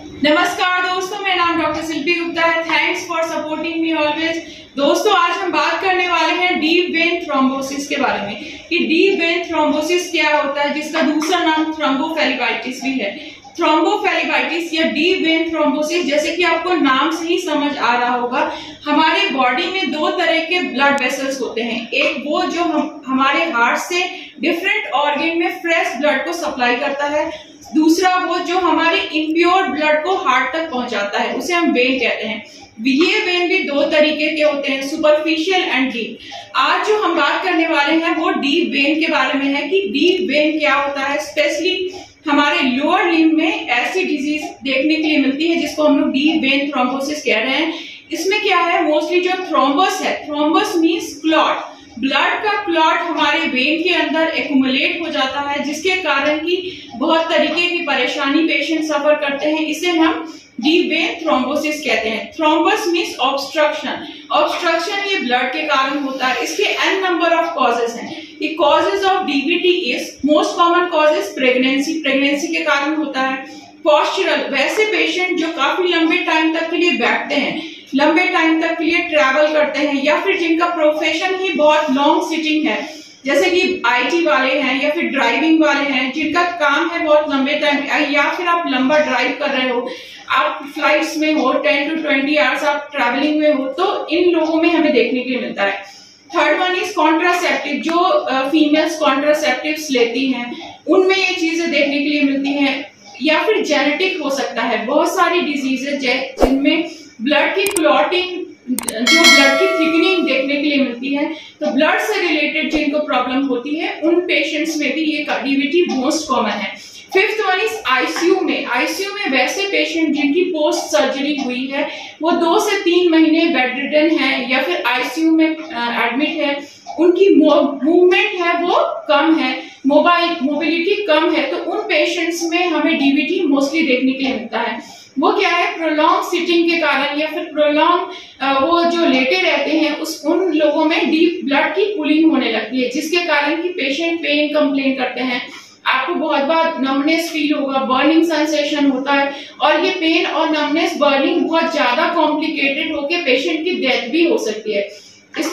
नमस्कार दोस्तों, मेरा नाम डॉक्टर शिल्पी गुप्ता है। Thanks for supporting me always. दोस्तों, आज हम बात करने वाले हैं डीप वेन थ्रोम्बोसिस के बारे में कि डीप वेन थ्रोम्बोसिस क्या होता है, जिसका दूसरा नाम थ्रोम्बोफ्लेबिटिस भी है। थ्रोम्बोफ्लेबिटिस या डीप वेन थ्रोम्बोसिस, जैसे कि आपको नाम से ही समझ आ रहा होगा, हमारे बॉडी में दो तरह के ब्लड वेसल्स होते हैं। एक वो जो हमारे हार्ट से डिफरेंट ऑर्गन में फ्रेश ब्लड को सप्लाई करता है, दूसरा वो जो हमारे इम्प्योर ब्लड को हार्ट तक पहुंचाता है, उसे हम वेन कहते हैं। ये वेन भी दो तरीके के होते हैं, सुपरफिशियल एंड डीप। आज जो हम बात करने वाले हैं वो डीप वेन के बारे में है कि डीप वेन क्या होता है। स्पेशली हमारे लोअर लिम्ब में ऐसी डिजीज देखने के लिए मिलती है जिसको हम लोग डीप वेन थ्रोम्बोसिस कह रहे हैं। इसमें क्या है, मोस्टली जो थ्रोम्बस है, थ्रोम्बस मीन्स क्लॉट, ब्लड का क्लॉट हमारे वेन के अंदर एक्युमुलेट हो जाता है, जिसके कारण की बहुत तरीके की परेशानी पेशेंट सफर करते हैं। इसे हम डीप वेन थ्रोम्बोसिस कहते हैं। थ्रोम्बस मीन्स ऑब्स्ट्रक्शन, ऑब्स्ट्रक्शन ये ब्लड के कारण होता है। इसके n नंबर ऑफ कॉजेज हैं। The causes of DVT is most common cause is pregnancy, pregnancy के कारण होता है। पोस्चरल, वैसे पेशेंट जो काफी लंबे टाइम तक के लिए बैठते हैं, लंबे टाइम तक के लिए ट्रैवल करते हैं, या फिर जिनका प्रोफेशन ही बहुत लॉन्ग सिटिंग है, जैसे कि IT वाले हैं या फिर ड्राइविंग वाले हैं, जिनका काम है बहुत लंबे टाइम, या फिर आप लंबा ड्राइव कर रहे हो, आप फ्लाइट्स में हो, 10 to 20 आवर्स आप ट्रैवलिंग में हो, तो इन लोगों में हमें देखने के लिए मिलता है। थर्ड वन इज कॉन्ट्रासेप्टिव, जो फीमेल्स कॉन्ट्रासेप्टिव्स लेती हैं, उनमें ये चीजें देखने के लिए मिलती हैं। या फिर जेनेटिक हो सकता है, बहुत सारी डिजीजेज जिनमें ब्लड की क्लॉटिंग, जो ब्लड की थिकनिंग देखने के लिए मिलती है, तो ब्लड से रिलेटेड जिनको प्रॉब्लम होती है, उन पेशेंट्स में भी ये डीवीटी मोस्ट कॉमन है। फिफ्थ वन इज आईसीयू में। आईसीयू में वैसे पेशेंट जिनकी पोस्ट सर्जरी हुई है, वो 2 से 3 महीने बेड रिडन है या फिर आईसीयू में एडमिट है, उनकी मूवमेंट है वो कम है, मोबिलिटी कम है, तो उन पेशेंट्स में हमें डीवीटी मोस्टली देखने के लिए मिलता है। वो क्या है, प्रोलॉन्ग सिटिंग के कारण या फिर प्रोलॉन्ग वो जो लेटे रहते हैं, उन लोगों में डीप ब्लड की पुलिंग होने लगती है, जिसके कारण की पेशेंट पेन कंप्लेन करते हैं। आपको बहुत बार नमनेस फील होगा, बर्निंग सेंसेशन होता है, और ये पेन और नमनेस बर्निंग बहुत ज्यादा कॉम्प्लिकेटेड होकर पेशेंट की डेथ भी हो सकती है,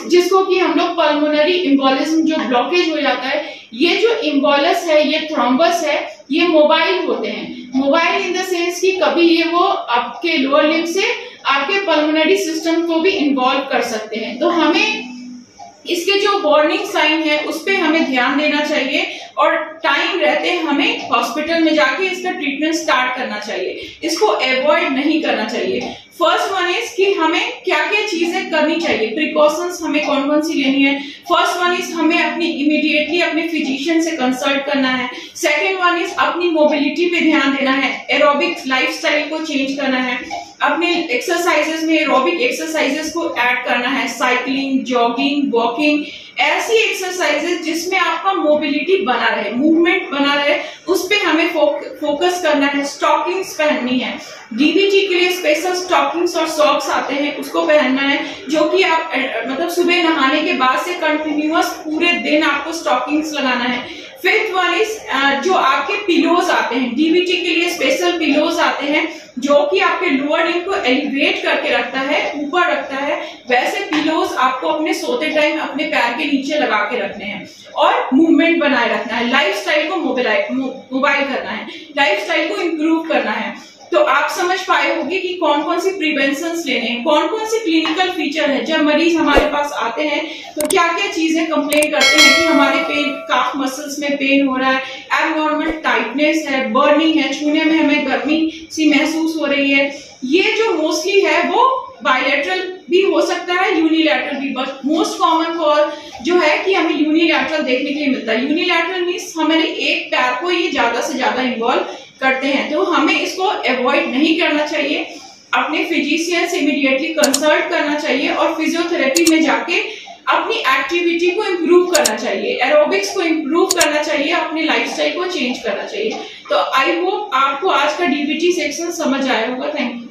जिसको कि हम लोग पल्मोनरी एम्बोलिज्म, जो ब्लॉकेज हो जाता है। ये जो एम्बोलस है, ये थ्रोम्बस है, ये मोबाइल होते हैं। मोबाइल इन द सेंस कि कभी ये वो आपके लोअर लिम्ब से आपके पल्मोनरी सिस्टम को भी इन्वॉल्व कर सकते हैं। तो हमें इसके जो वार्निंग साइन है उस पे हमें ध्यान देना चाहिए, और टाइम रहते हमें हॉस्पिटल में जाके इसका ट्रीटमेंट स्टार्ट करना चाहिए, इसको अवॉइड नहीं करना चाहिए। फर्स्ट वन इज कि हमें क्या क्या चीजें करनी चाहिए, प्रिकॉशंस हमें कौन कौन सी लेनी है। फर्स्ट वन इज हमें इमीडिएटली अपने फिजिशियन से कंसल्ट करना है। सेकेंड वन इज अपनी मोबिलिटी पे ध्यान देना है, एरोबिक लाइफस्टाइल को चेंज करना है, अपने एक्सरसाइजेस में एरोबिक एक्सरसाइजेस को ऐड करना है, साइकिलिंग, जॉगिंग, वॉकिंग, ऐसी एक्सरसाइजेस जिसमें आपका मोबिलिटी बना रहे, मूवमेंट बना रहे, उस पे हमें फोकस करना है। स्टॉकिंग्स पहननी है, डीवीटी के लिए स्पेशल स्टॉकिंग्स और सॉक्स आते हैं, उसको पहनना है, जो कि आप मतलब सुबह नहाने के बाद से कंटिन्यूअस पूरे दिन आपको स्टॉकिंग्स लगाना है। फिफ्थ वन इज जो आपके पिलोज आते हैं, डीवीटी के लिए स्पेशल पिलोज आते हैं, जो कि आपके लोअर लिम्ब को एलिवेट करके रखता है, ऊपर रखता है। वैसे पिलोज आपको अपने सोते टाइम अपने पैर के नीचे लगा के रखने हैं, और मूवमेंट बनाए रखना है, लाइफस्टाइल को मोबाइल करना है, लाइफस्टाइल को इम्प्रूव करना है। तो आप समझ पाए होंगे कि कौन कौन सी प्रिवेंशन लेने हैं, कौन कौन सी क्लिनिकल फीचर है। जब मरीज हमारे पास आते हैं तो क्या क्या चीजें कंप्लेन करते हैं कि हमारे पेन, काफ मसल्स में पेन हो रहा है, एबनॉर्मल टाइटनेस है, बर्निंग है, छूने में हमें गर्मी सी महसूस हो रही है। ये जो मोस्टली है वो बायलैटरल भी हो सकता है, यूनिलैटरल भी, बट मोस्ट कॉमन कॉज जो है कि हमें यूनिलैटरल देखने के लिए मिलता है। यूनिलैटरल मीन्स हमारे एक पैर को ये ज्यादा से ज्यादा इन्वॉल्व करते हैं, तो हमें इसको अवॉइड नहीं करना चाहिए। अपने फिजिशियन से इमीडिएटली कंसल्ट करना चाहिए, और फिजियोथेरेपी में जाके अपनी एक्टिविटी को इम्प्रूव करना चाहिए, एरोबिक्स को इम्प्रूव करना चाहिए, अपने लाइफस्टाइल को चेंज करना चाहिए। तो आई होप आपको आज का डीवीटी सेक्शन समझ आया होगा। Thank you.